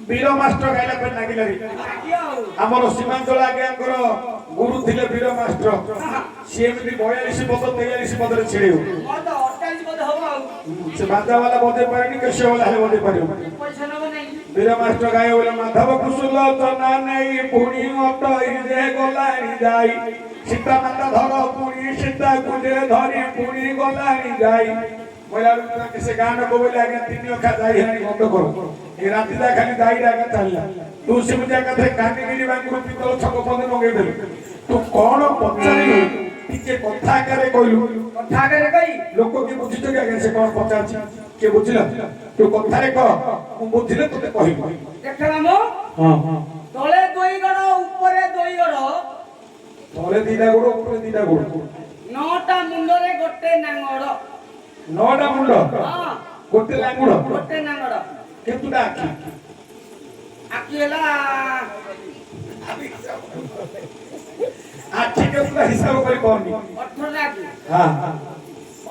वीर master गाइला पे लागिला रे हमर सीमांचल आज्ञाकर गुरु थिले वीर मास्टर सी एमती 42 पद 43 पद रे छिड़े हो मोर तो 48 पद हो से बाजा वाला बदे पारेनी कैसे वाला है बदे पारियो पैसा न नहीं वीर मास्टर गाय बोले माधव कुशल तना नहीं पुणी अटई रे गलानी जाई सीता माता धर पुणी सीता कुजे धरी पुणी गलानी जाई मोला कैसे गान को बोले आगे तीन अखा जाई है बंद करो ये राती दा खाली दाई डाका चलला तू से मुझे कथे कानी गिरी बांगुर पितल छक पद नगे दे तू कोन पचारी टिके कथा करे कइलु कथा करे कई लोक के बुझित के आगे से कोन पचारछि के बुझिला तू कथा रे कह मु बुझिले तते कहिबो देखला मो हां हां तळे दोई गड़ ऊपरे दोई गड़ तळे दीदा गुड़ ऊपरे दीदा गुड़ नौटा मुंडरे गोटे नांगड़ नौटा मुंड हां गोटे लांगुड़ गोटे नांगड़ केतुटा आखि आकिला आखि केतुटा हिसाब करी कहनी 18 लाख हां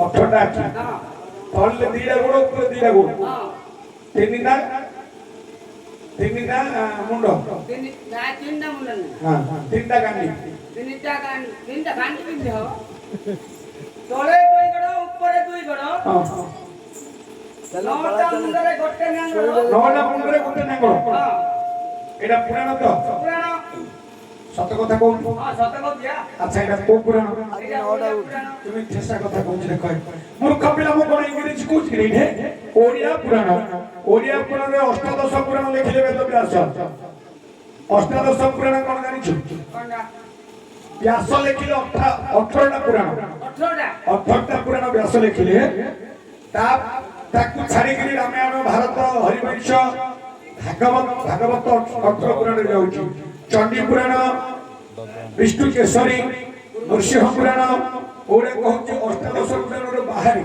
18टा आखि हां तळे दीदा गुड़ ऊपरे दीदा गुड़ हां तीनटा मुंड तीनटा मुंड हां तीनटा गांडी तीनटा गांडी पिंधे हो तळे दोई गड़ ऊपरे दोई गड़ हां नौटा मुंडरे गोटे नांगड़ नौटा मुंडरे गोटे नांगड़ हां एटा पुराण तो पुराण सत कथा कहू हां सत कथिया अच्छा एटा को पुराण एटा पुराण তুমি চেষ্টা কথা কইছ রে কই মূর্খ পিলা মো কোন ইংরেজি কইছ রে হে ওড়িয়া পুরাণে অষ্টাদশ পুরাণ লিখিলে বেদব্যাস অষ্টাদশ পুরাণ কোন জানিছ কোনটা ব্যাস লিখিলে 18টা পুরাণ 18টা পুরাণ ব্যাস লিখিলে তাকু ছাড়ি গিরি রামায়ণ ভারত হরিবংশ ভাগবত 18 পুরাণ যাଉଛି চণ্ডী পুরাণ विष्णु केसरी नरसिंह पुराण ओरे कहूँ अष्टादश पुराण बाहरी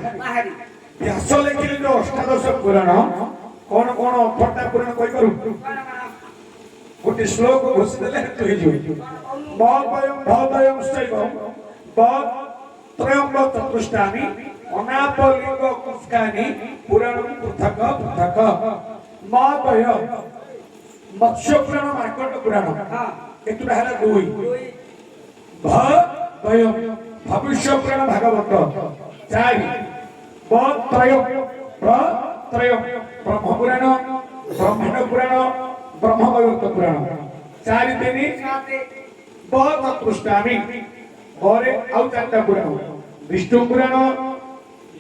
व्यास लिखिले जो अष्टादश पुराण कौन कौन 18टा पुराण कहि करू गोटे श्लोक घोषि देले तु हे जो मौपयम भवदयम शैवम त्रयम चतुष्टानि अनापलिंग कुस्कानि पुराण पृथक पृथक मौपय मत्स्य पुराण मार्कंड पुराण केतुटा हला दुई भवदयम भविष्य पुराण भागवत चारि त्रयम ब्रह्म पुराण ब्रह्मांड पुराण ब्रह्मवैवर्त पुराण चारि दिनी बहुत पृष्ठामि और आउ चारटा पुराण विष्णु पुराण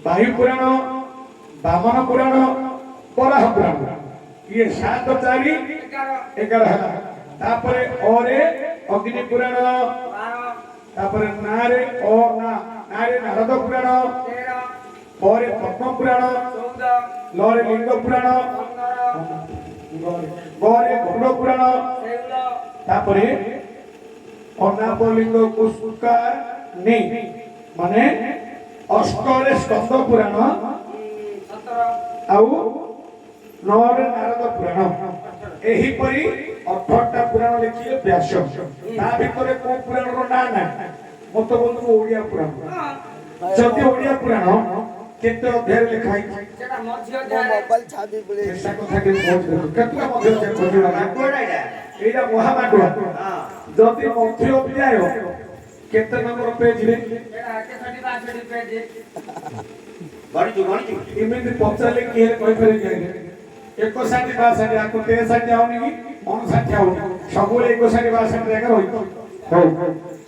वायु पुराण वामन पुराण वराह पुराण ये 7 4 11 है तापरे औरे अग्नि पुराण तापरे नारे ओ नारे नारद पुराण औरे पद्म पुराण 14 लरे लिंग पुराण गरे गरुड़ पुराण तापरे अनापलिंग कुस्का ने माने अष्टरे स्कंद पुराण 17 आउ नरे नारद पुराण एही परी 18टा पुराण लिखिले व्यास ता भितरे को पुराण रो ना ना मत बंधु ओडिया पुराण जति ओडिया पुराण केते अध्याय लिखाई सेटा मध्य अध्याय मोबाइल छादी पड़े ऐसा कथा के पहुंच केतला मध्य अध्याय पहुंचला कोडा एटा महामाडुआ हां जति मध्य अध्याय केते नंबर पेज रे एटा 62 पेज गणित इमें पचाले के कहि करे जाय एक साथी बासाटी आको ते साथी आउनी की मन साथी आउनी सबले एक साथी बासाटी जागा होई हो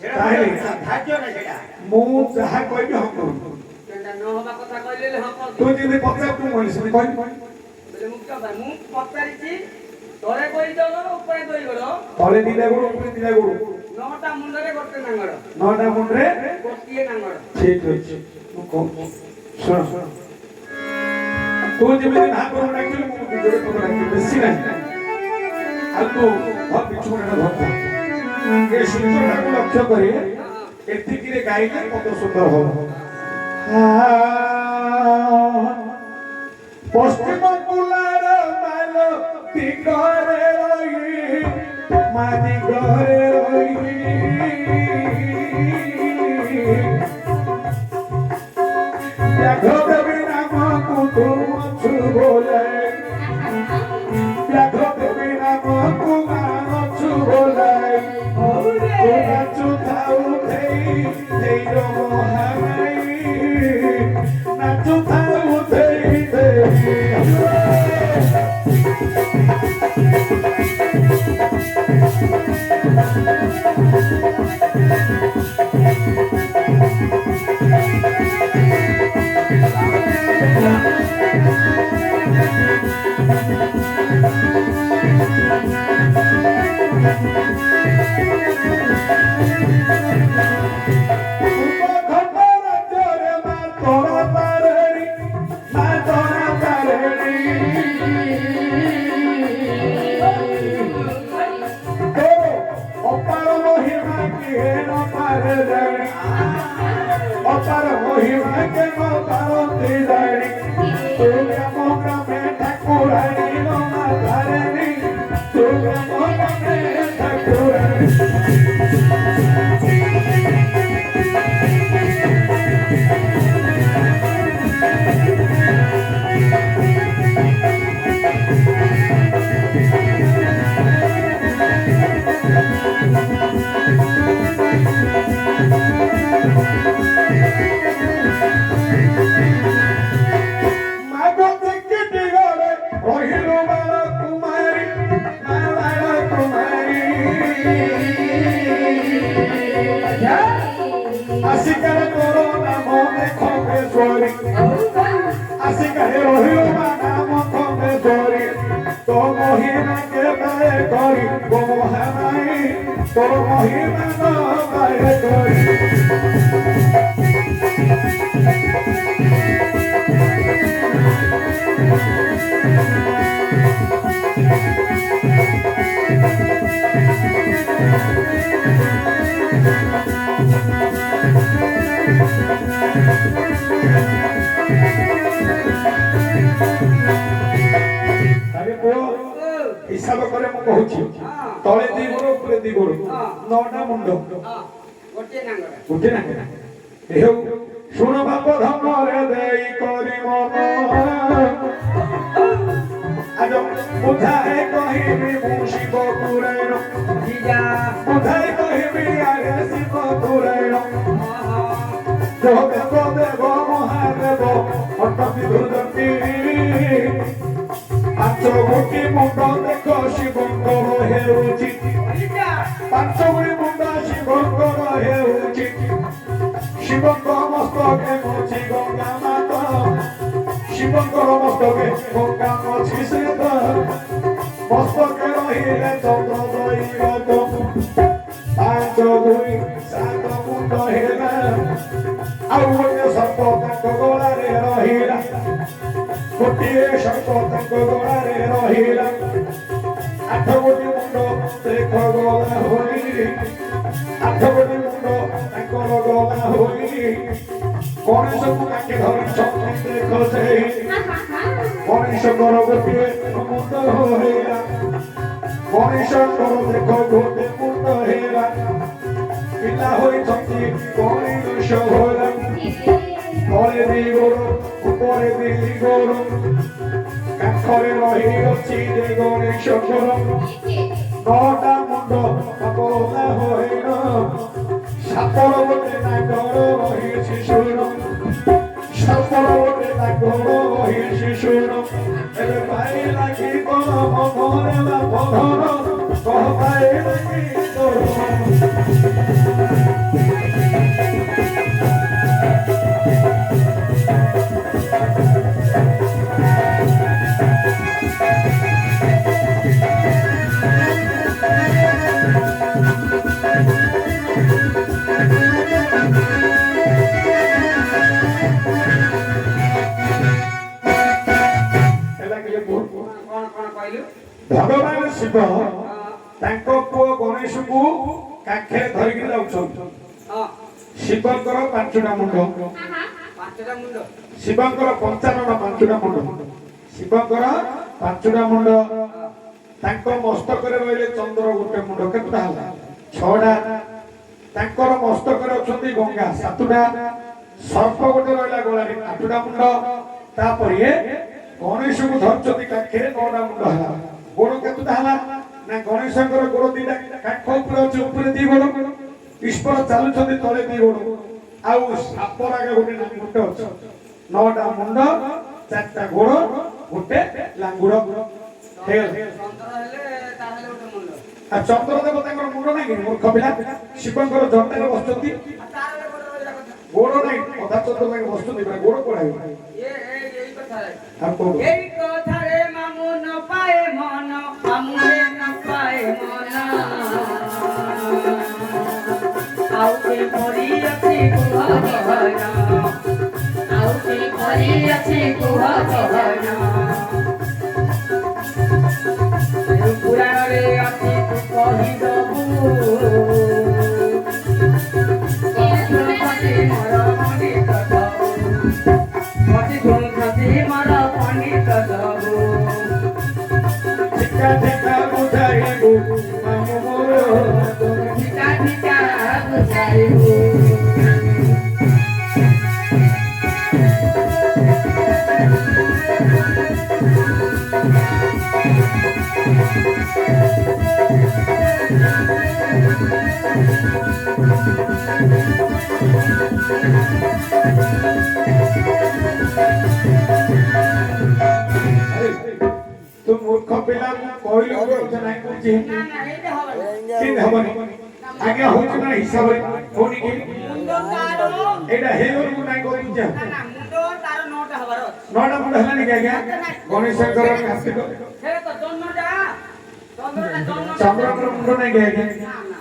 ताहे भाग्य ना सेटा मु जहा कहबी हम करू केनटा न होबा कथा कहले हम तू जे पचार तू मोली से कहबी बोले मुक्का भाई मु पचारिची तोरे कहि दलो ऊपर कहि गलो तले दिला गुड़ ऊपर दिला गुड़ नौटा मुंडरे गोटे नांगड़ नौटा मुंडरे गोटिए नांगड़ ठीक अछि मु को सुन तू जब ना करू डाकिले मु जोरे तो डाकिले बेसी ना आ तू बहुत पिछुड़ा धरता ए सुंदर को लक्ष्य करे एतिकी रे गाइले कत सुंदर हो पश्चिम कुलार मालो तिगरे रही मादी घरे रही व्याघ्र देवी नाम को तुम बोले व्याघ्र देवी ମନେ Thakura Así que le coronamos de confesori. Así que le rohilmanamos confesori. Como hina que trae cori, como jamai, como hina no trae cori. হিসাব করে ମୁଁ କହୁଛି ତଳେ ଦି ଗୋଡ଼ ଉପରେ ଦି ଗୋଡ଼ ନଅଟା ମୁଣ୍ଡ ଗୋଟିଏ ନାଙ୍ଗ ହେଉ ଶୁଣ ବାପ ଧନରେ ଦେଇ କରି ମନ ଆଜ ବୁଝାଏ କହିବି ମୁଁ ଶିବ ପୁରାଣ ବୁଝାଏ କହିବି ଆରେ ଶିବ ପୁରାଣ ଦେବ ଦେବ ମହାଦେବ ଅଟକି ଧୁରନ୍ତି ପାଞ୍ଚ ଗୋଟି ମୁଣ୍ଡ ଦେଖ ଶିବଙ୍କର ହେଉଛି ପାଞ୍ଚ ଗୋଟି ମୁଣ୍ଡ ଶିବଙ୍କର ହେଉଛି ଶିବଙ୍କ ମସ୍ତକେ ଅଛି ଗଙ୍ଗା ମାତା ଶିବଙ୍କର ମସ୍ତକେ ଗଙ୍ଗା ଅଛି ଶ୍ରୀତ ମସ୍ତକେ ରହିଲେ ଚନ୍ଦ୍ର ଦୈବତ ପାଞ୍ଚ ଦୁଇ ସାତ ମୁଣ୍ଡ ହେଲା ଆଉ ଗୋଟେ ସର୍ପ ତାଙ୍କ ଗଳାରେ ରହିଲା ଗୋଟିଏ ସର୍ପ ତାଙ୍କ ଗଳାରେ ରହିଲା ଆଠ ଗୋଟି ମୁଣ୍ଡ ଦେଖ ଗଲା ହୋଇ ଆଠ ଗୋଟି ମୁଣ୍ଡ ତାଙ୍କର ଗଲା ହୋଇ ଗଣେଶକୁ ତାଙ୍କେ ଧରିଛନ୍ତି ଦେଖ ସେଇ ଗଣେଶଙ୍କର ଗୋଟିଏ ମୁଣ୍ଡ ହେଲା ଗଣେଶଙ୍କର ଦେଖ ଗୋଟେ ମୁଣ୍ଡ ହେଲା ପିଲା ହୋଇଛନ୍ତି ଗଣେଶ ହେଲା ତଳେ ଦି ଗୋଡ଼ ଉପରେ ଦି ଗୋଡ଼ କାଠରେ ରହିଅଛି ଯେ ଗଣେଶଙ୍କର ନଅଟା ମୁଣ୍ଡ ପବନା ହୋଇନ ସାପର ଗୋଟେ ନାଗର ରହିଛି ଶୁଣ ସାପର ଗୋଟେ ନାଗର ରହିଛି ଶୁଣ ଏବେ ପାଇ ଲାଗି କଣ ମନରେ ବାପ ଧର କହ ପାଇ ଲାଗି ତୋର ଭଗବାନ ଶିବ ତାଙ୍କ ପୁଅ ଗଣେଶକୁ କାଖରେ ଧରିକି ଯାଉଛନ୍ତି ଶିବଙ୍କର ପାଞ୍ଚଟା ମୁଣ୍ଡ ଶିବଙ୍କର 55 ପାଞ୍ଚଟା ମୁଣ୍ଡ ଶିବଙ୍କର ପାଞ୍ଚଟା ମୁଣ୍ଡ ତାଙ୍କ ମସ୍ତକରେ ରହିଲେ ଚନ୍ଦ୍ର ଗୋଟେ ମୁଣ୍ଡ କେତେଟା ହେଲା 6ଟା ତାଙ୍କର ମସ୍ତକରେ ଅଛନ୍ତି ଗଙ୍ଗା 7ଟା ସର୍ପ ଗୋଟେ ରହିଲା ଗଳାରେ 8ଟା ମୁଣ୍ଡ ତାପରେ ଗଣେଶକୁ ଧରିଛନ୍ତି କାଖରେ 9ଟା ମୁଣ୍ଡ ହେଲା ଗୋଡ଼ କେତେଟା ହେଲା ନା ଗଣେଶଙ୍କର ଗୋଡ଼ ଦିଟା କାଖ ଉପରେ ଅଛି ଉପରେ ଦି ଗୋଡ଼ ଈଶ୍ୱର ଚାଲୁଛନ୍ତି ତଳେ ଦି ଗୋଡ଼ ଆଉ ସାପର ଆଗେ ଗୋଟେ ଲାଙ୍ଗୁଡ଼ ଅଛି 9ଟା ମୁଣ୍ଡ 4ଟା ଗୋଡ଼ ଗୋଟେ ଲାଙ୍ଗୁଡ଼ ଆଉ ଚନ୍ଦ୍ରଦେବ ତାଙ୍କର ମୁଣ୍ଡ ନାହିଁ ମୂର୍ଖ ପିଲା ଶିବଙ୍କର ଜଟାରେ ବସୁଛନ୍ତି ଗୋଡ଼ ନାହିଁ ଅଧା ଚନ୍ଦ୍ର ଲାଗି ବସୁଛନ୍ତି ଗୋଡ଼ ପଳାଇବ এই কথারে মামু ন পায়ে মন মামুরে ন পায়ে মন আউকে পরি আছে কুহ কহন আউকে পরি আছে কুহ কহন পুরাণরে আছে তু কহি দবু Chica, বুঝাইব মামু মোর তুমি ঠিকা ঠিকা বুঝাইব তুই মূর্খ পিলা কইলে বুঝছ নাই বুঝি না না এইটা হবে না কিন হবনি আগে হচ্ছে না হিসাবে কোনি কি মুন্ড তার এটা হেইর মু নাই কই বুঝা না না মুন্ড তার নটা হবার নটা মুন্ড হেলা নি আজ্ঞা গণেশ শঙ্কর কাস্তিক সেটা তো জন্মটা জন্মটা চন্দ্রপুর মুন্ড নাই আজ্ঞা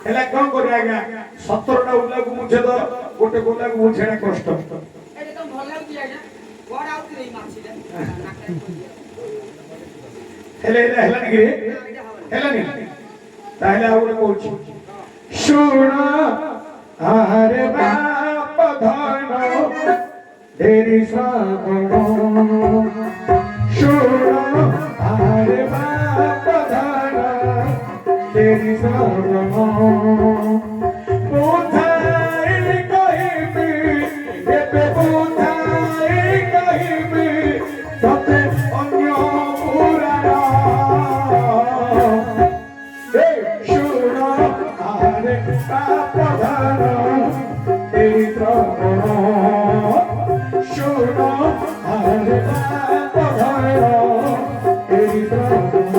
হেলা কোন করে আজ্ঞা 17টা উল্লাକୁ মুছে দ গোটে গোলাକୁ মুছেনা কষ্ট এটা তো ভালো লাগছে আজ্ঞা বড় আউতি দেই মাছিটা হেলে হেলা নি রে হেলা নি তাহলে আর কইছি শুণ আরে বাপ ধন দেরি শ্রাবণ শুণ আরে বাপ ধন দেরি শ্রাবণ বুঝাই কহিবি এবে বুঝাই কহিবি ততে অন্য পুরাণ শুণ আরে বাপ ধন দেরি শ্রাবণ শুণ আরে বাপ ধন দেরি শ্রাবণ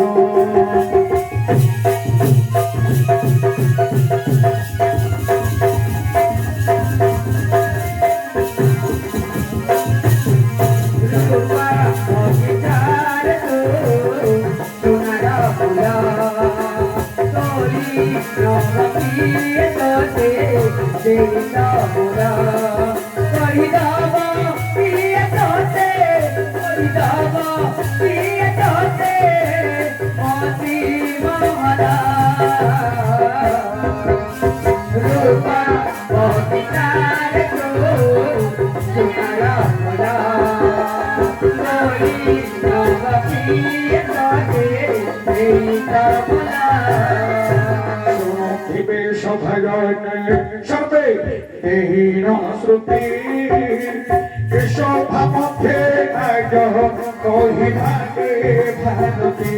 সর্বে হীন শ্রুতি শোভা মধ্যে কহিবাকে ভারতী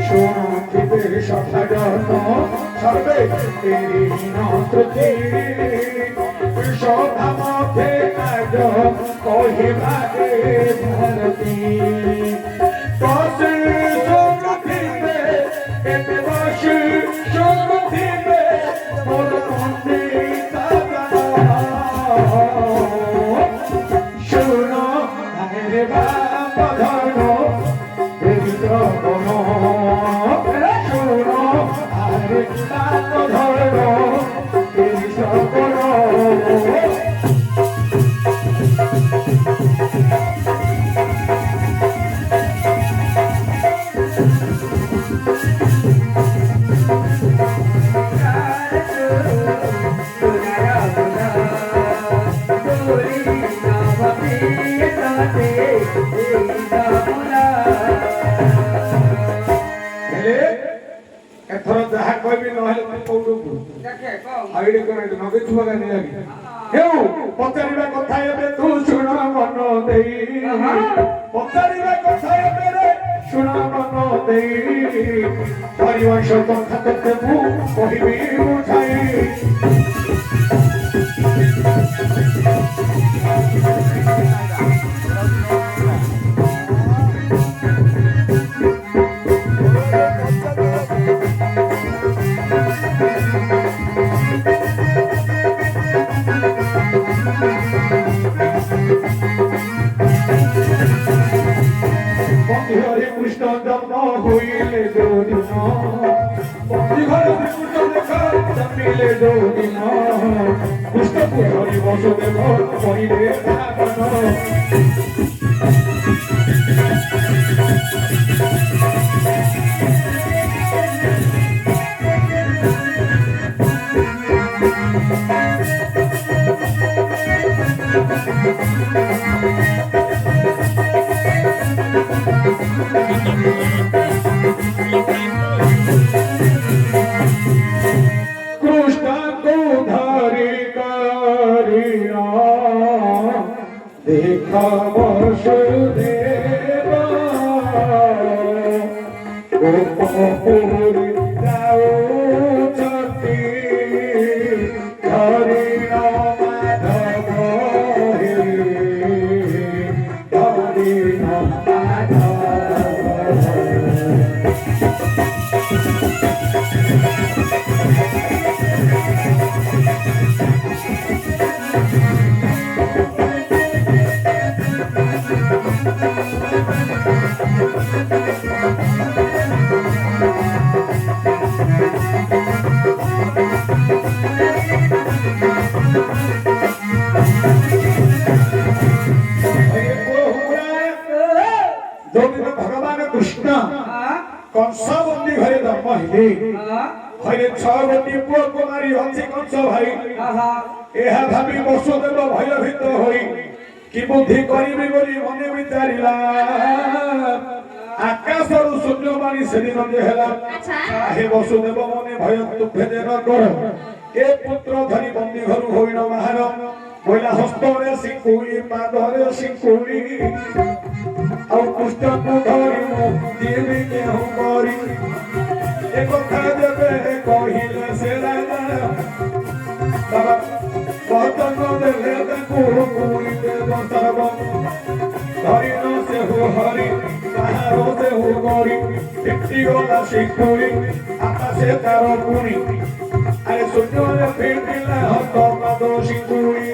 শোনিবে সভাজন সর্বে হীন শ্রুতি শোভা মধ্যে কহিবাকে ভারতী বসে সমুদ্রে এতে বসে সমুদ্রে মোর মনে শুনো আরে বাপ ধন শ্রবণ শুনো আরে বাপ ধন শ্রবণ এথর যাহা কইবি নহলে কৌড়ু দেখে কম আইডি করে নগে ছুয়া গানি লাগি হেউ পচারিবা কথা এবে তু শুণ মন দেই পচারিবা কথা এবে রে শুণ মন দেই পরিবংশ কথা তোতে মু কহিবি বুঝাই হরে কৃষ্ণ জন্ম হইলে যদিন ঘরে কৃষ্ণ দেখা জন্মিলে যদিন কৃষ্ণ হরি বসুদেব করিলে ভাবন Thank you. ପୁରୀ ଯାଉଛନ୍ତି ହରିଣ ମାଧବ ହେ ହରିଣ ମାଧବ। ଯୋଉଦିନ ଭଗବାନ କୃଷ୍ଣ କଂସ ବନ୍ଦୀ ଘରେ ଜନ୍ମ ହେଲେ ଘରେ 6 ଗୋଟି ପୁଅକୁ ମାରି ଅଛି କଂସ ଭାଇ। ଏହା ଭାବି ବସୁଦେବ ଭୟଭୀତ ହୋଇ କି ବୁଦ୍ଧି କରିବି ବୋଲି ମନେ ବିଚାରିଲା। ଆକାଶରୁ ସୂର୍ଯ୍ୟବାଣୀ ସେଦିନ ଯେ ହେଲା ହେ ବସୁଦେବ ମନେ ଭୟ ତୁ ଭେଦେ ନ କର ଏ ପୁତ୍ର ଧରି ବନ୍ଦୀ ଘରୁ ହୋଇନ ବାହାର ବୋଇଲା ହସ୍ତରେ ଶିଙ୍କୁଳି ପାଦରେ ଶିଙ୍କୁଳି ଆଉ କୃଷ୍ଣକୁ ଧରି ମୁଁ ଯିବି କେଉଁ କରି ଏ କଥା ଯେବେ କହିଲେ ସେ ରାଜା ବାବା ବଚନ ଦେଲେ ତାକୁ ପୁଣି ଦେବ ସର୍ବ ଧରିନ ସେ ହରି ତାହାର ସେ କରି ଫିଟିଗଲା ଶିଙ୍କୁଳି ଆକାଶେ ତାର ପୁଣି ଆରେ ସୂର୍ଯ୍ୟରେ ଫିଟିଲା ହତ ପାଦ ଶିଙ୍କୁଳି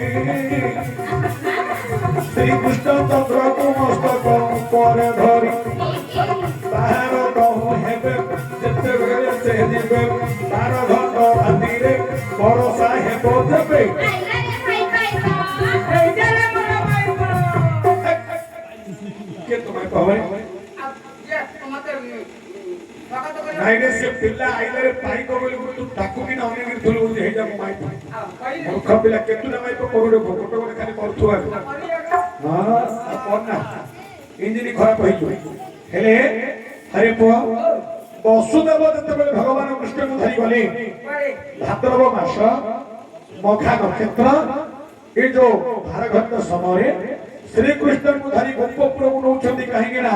ଶ୍ରୀକୃଷ୍ଣ ଚନ୍ଦ୍ରକୁ ମସ୍ତକ ଉପରେ ଧରି ତାହାର କହୁ ହେବେ ଯେତେବେଳେ ସେ ଯିବେ 12 ଘଣ୍ଟା ରାତିରେ ବରଷା ହେବ ଯେବେ କିଏ ତୁମେ କହେ ନାଇଁରେ ସେ ପିଲା ଆଇଲାରେ ପାଇକ ବୋଲି ତୁ ତାକୁ କି ନା ଅନେକ ଥିଲୁ ଯେ ହେଇଯା ମୁଁ ମାଇପ ମୂର୍ଖ ପିଲା କେତୁଟା ମାଇପ କରୁଡେ ଭୋକଟ ଗୋଟେ ଖାଲି କରୁଥୁଆ ହଁ କଣ ନା ଇଞ୍ଜିନ ଖରାପ ହେଇଯିବ ହେଲେ ହରେ ପୁଅ ବସୁଦେବ ଯେତେବେଳେ ଭଗବାନ କୃଷ୍ଣଙ୍କୁ ଧରି ଗଲେ ଭାଦ୍ରବ ମାସ ମଘା ନକ୍ଷତ୍ର ଏ ଯୋଉ ଭାରଘଟ ସମୟରେ ଶ୍ରୀକୃଷ୍ଣଙ୍କୁ ଧରି ଗୋପପୁରକୁ ନଉଛନ୍ତି କାହିଁକି ନା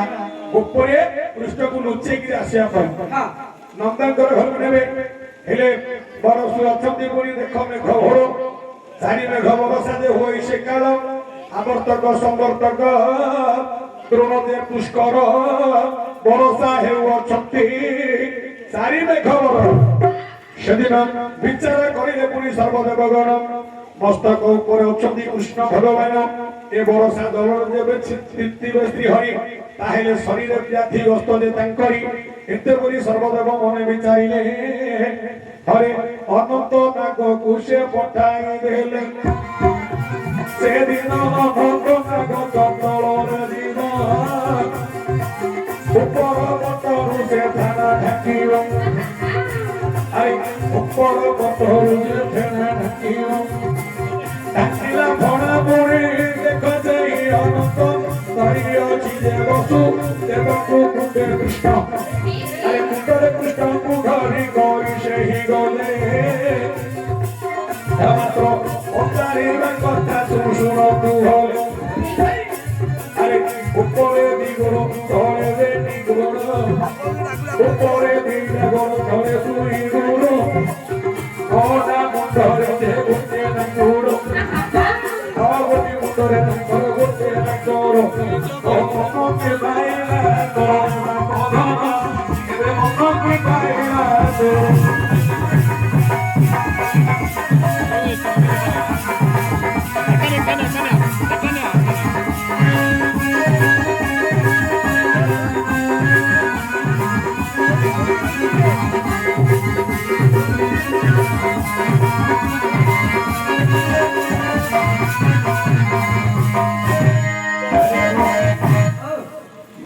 ଉପରେ କୃଷ୍ଣକୁ ଲୁଚେଇକି ଆସିବା ପାଇଁ ନନ୍ଦଙ୍କର ଘରକୁ ନେବେ ହେଲେ ବରଷୁ ଅଛନ୍ତି ବୋଲି ଦେଖ ମେଘ ଘୋର 4 ମେଘ ବରଷା ଯେ ହୋଇ ସେ କାଳ ଆବର୍ତ୍ତକ ସମ୍ବର୍ତ୍ତକ ତୃଣଦେ ପୁଷ୍କର ବରଷା ହେଉଅଛନ୍ତି 4 ମେଘ ବର ସେଦିନ ବିଚାର କରିଲେ ପୁଣି ସର୍ବଦେବଗଣ ମସ୍ତକ ଉପରେ ଅଛନ୍ତି କୃଷ୍ଣ ଭଗବାନ ଏ ବରଷା ଜଳର ଯେବେ ତୃପ୍ତିବେ ଶ୍ରୀ ହରି ତାହେଲେ ଶରୀର ବ୍ୟାଧି ଗ୍ରସ୍ତ ଯେ ତାଙ୍କରି ଏତେ କରି ସର୍ବଦେବ ମନେ ବିଚାରିଲେ ହରେ ଅନନ୍ତ ନାଗକୁ ସେ ପଠାଇ ଦେଲେ ସେଦିନ ଅନନ୍ତ ନାଗ ଚଞ୍ଚଳରେ ଦିନ ଉପର ପଟରୁ ସେ ଧାନ ଢାକିବ ଉପର ପଟରୁ ସେ ଧାନ ଢାକିବ ଢାକିଲା ଭଣା ବୁଣି ଦେଖ ସେଇ ଅନନ୍ତ ଧରି ଅଛି ଯେ ବସୁ ଦେବକୁ କୁଣ୍ଡେ କୃଷ୍ଣ କୁଣ୍ଡରେ କୃଷ୍ଣକୁ ଧରି କରି ସେହି ଗଲେ ମାତ୍ର ପଚାରିବା କଥା ଶୁଣନ୍ତୁ ହଲେ উপরে দ্বিগুণ তলে দ্বিগুণ উপরে দ্বিগুণ তলে দুই গুণ কটা মুন্ডরে যে গুণে না গুণ অগতি মুন্ডরে করে গুণে না গুণ মনকে পাইলা তোর না প্রধান এবে মনকে পাইলা তোর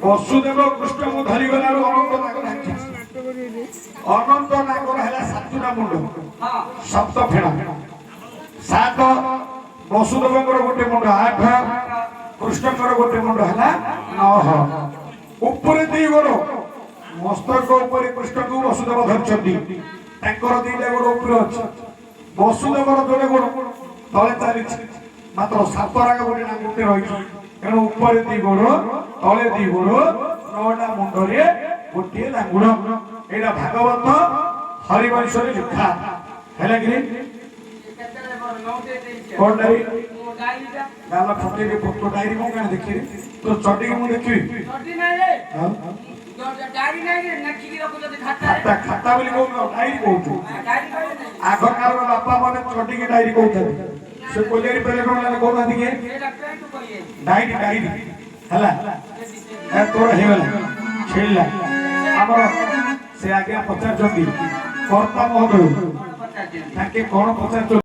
বসুদেব কৃষ্ণକୁ ଧରିଗଲାରୁ ଅନନ୍ତ ନାଗର ହେଲା 7ଟା ମୁଣ୍ଡ 7 ଫେଣା 7 ବସୁଦେବଙ୍କର ଗୋଟେ ମୁଣ୍ଡ 8 କୃଷ୍ଣଙ୍କର ଗୋଟେ ମୁଣ୍ଡ ହେଲା 9 ଉପରେ 2 ଗୋଡ଼ ମସ୍ତକ ଉପରେ କୃଷ୍ଣକୁ ବସୁଦେବ ଧରିଛନ୍ତି ତାଙ୍କର 2ଟା ଗୋଡ଼ ଉପରେ ଅଛି ବସୁଦେବର 2ଟା ଗୋଡ଼ ତଳେ ଚାଲିଛି ମାତ୍ର 7 ରାଗ ଗୋଟେ ନାଙ୍ଗୁଟେ ରହିଛି ତେଣୁ ଉପରେ 2 ଗୋଡ଼ ତଳେ 2 ଗୋଡ଼ 9ଟା ମୁଣ୍ଡରେ ଗୋଟିଏ ଲାଙ୍ଗୁଡ଼ ଏଇଟା ଭାଗବତ ହରିବଂଶରେ ଲେଖା ହେଲା କି କେତେବେଳେ ନଉଟେ ଦେଇଛି କଣ ଡାଇରୀ ମୋ ଡାଇରୀଟା ଗାଲ ଫଟେଇକି ଫଟୋ ଡାଇରୀ କଣ କାଣ ଦେଖିବି ତୋ ଚଟିକି ମୁଁ ଦେଖିବି ଛଟି ନାହିଁ ରେ ହଁ? ଡାଇରୀ ନାହିଁ ରେ ଲେଖିକି ରଖୁଛନ୍ତି ଖାତାରେ ଖାତା ଖାତା ବୋଲି କହୁନ ଡାଇରୀ କହୁଛୁ ଡାଇରୀ କହିଲେ ନାହିଁ ଆଗ କାଳର ବାପା ମାନେ ଚଟିକି ଡାଇରୀ କହୁଛନ୍ତି ସେ କୋଲିଆରୀ ପେଲେ କଣ ମାନେ କହୁନାହାନ୍ତି କି ସେଇଟା ପ୍ୟାଣ୍ଟ କହିଏ ଡାଇରୀ ଡାଇରୀ ହେଲା ଏ ତୋର ହେଇଗଲା ଛିଡ଼ିଲା ଆମର ସେ ଆଜ୍ଞା ପଚାରୁଛନ୍ତି କର୍ତ୍ତା ମହୋଦୟ ପଚାରିଛନ୍ତି ତାକେ କଣ ପଚାରୁଛନ୍ତି